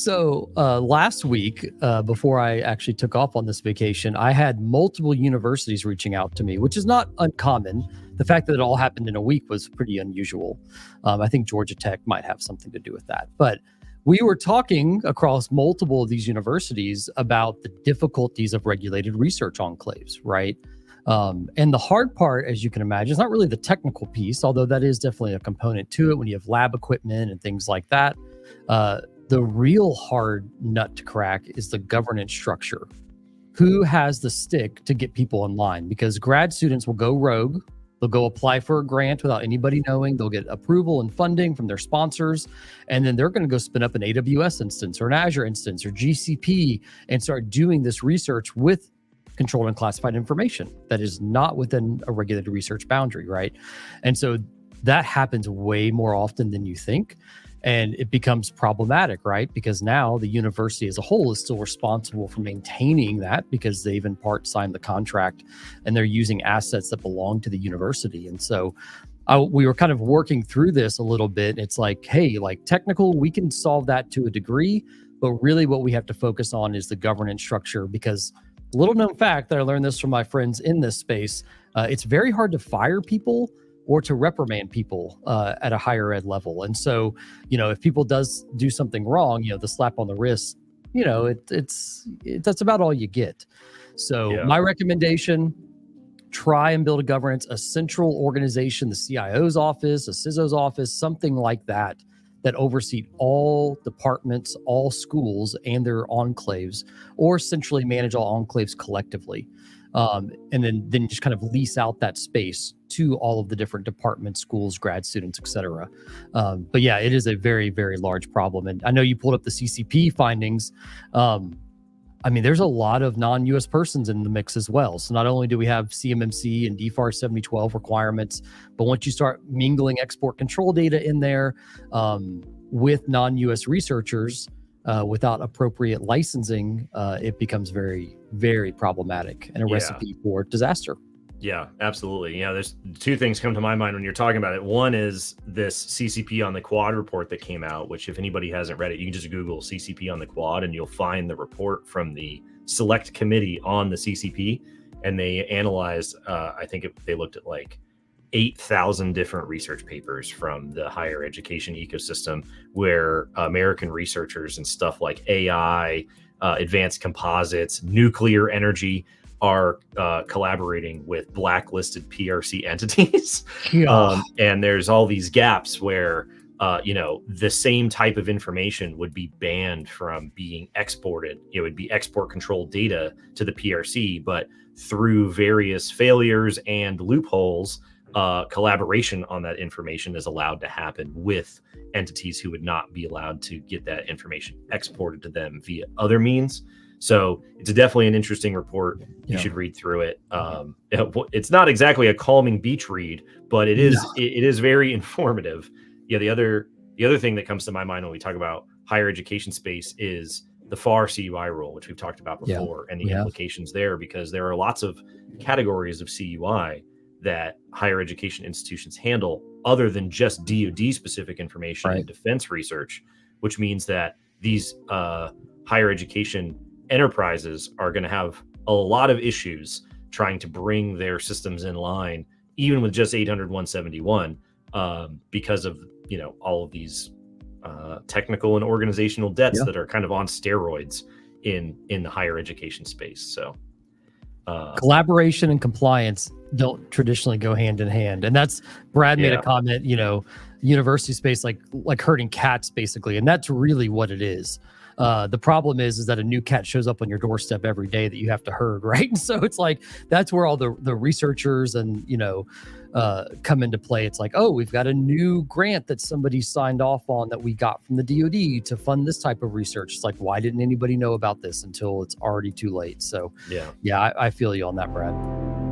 Last week, before I actually took off on this vacation, I had multiple universities reaching out to me, which is not uncommon. The fact that it all happened in a week was pretty unusual. I think Georgia Tech might have something to do with that. But we were talking across multiple of these universities about the difficulties of regulated research enclaves, right? And the hard part, as you can imagine, is not really the technical piece, although that is definitely a component to it when you have lab equipment and things like that. The real hard nut to crack is the governance structure. Who has the stick to get people in line? Because grad students will go rogue. They'll go apply for a grant without anybody knowing. They'll get approval and funding from their sponsors. And then they're going to go spin up an AWS instance or an Azure instance or GCP and start doing this research with controlled and classified information that is not within a regulated research boundary, right? And so that happens way more often than you think. And it becomes problematic, right? Because now the university as a whole is still responsible for maintaining that because they've in part signed the contract and they're using assets that belong to the university. And so we were kind of working through this a little bit. It's like, hey, like technical, we can solve that to a degree, but really what we have to focus on is the governance structure, because little known fact that I learned this from my friends in this space, it's very hard to fire people or to reprimand people at a higher ed level. And so, if people do something wrong, the slap on the wrist, that's about all you get. So my recommendation, try and build a governance, a central organization, the CIO's office, a CISO's office, something like that oversee all departments, all schools and their enclaves, or centrally manage all enclaves collectively. And then just kind of lease out that space to all of the different departments, schools, grad students, et cetera. But yeah, it is a very, very large problem. And I know you pulled up the CCP findings. There's a lot of non-US persons in the mix as well. So not only do we have CMMC and DFARS 7012 requirements, but once you start mingling export control data in there with non-US researchers, without appropriate licensing, it becomes very, very problematic and a recipe for disaster. Yeah, absolutely. There's two things come to my mind when you're talking about it. One is this CCP on the Quad report that came out, which if anybody hasn't read it, you can just Google CCP on the Quad and you'll find the report from the select committee on the CCP. And they analyzed, they looked at like 8,000 different research papers from the higher education ecosystem where American researchers and stuff like AI, advanced composites, nuclear energy are collaborating with blacklisted PRC entities. And there's all these gaps where, the same type of information would be banned from being exported. It would be export control data to the PRC, but through various failures and loopholes, collaboration on that information is allowed to happen with entities who would not be allowed to get that information exported to them via other means. So it's definitely an interesting report. You should read through it. It's not exactly a calming beach read, but it is very informative. The other thing that comes to my mind when we talk about higher education space is the FAR CUI rule, which we've talked about before, and the implications there, because there are lots of categories of CUI that higher education institutions handle other than just DoD specific information and defense research, which means that these higher education enterprises are going to have a lot of issues trying to bring their systems in line, even with just 800-171, because of all of these technical and organizational debts that are kind of on steroids in the higher education space. So collaboration and compliance don't traditionally go hand in hand, and that's Brad made a comment. University space like herding cats, basically, and that's really what it is. The problem is that a new cat shows up on your doorstep every day that you have to herd, right? And so it's like, that's where all the researchers and, come into play. It's like, oh, we've got a new grant that somebody signed off on that we got from the DoD to fund this type of research. It's like, why didn't anybody know about this until it's already too late? So I feel you on that, Brad.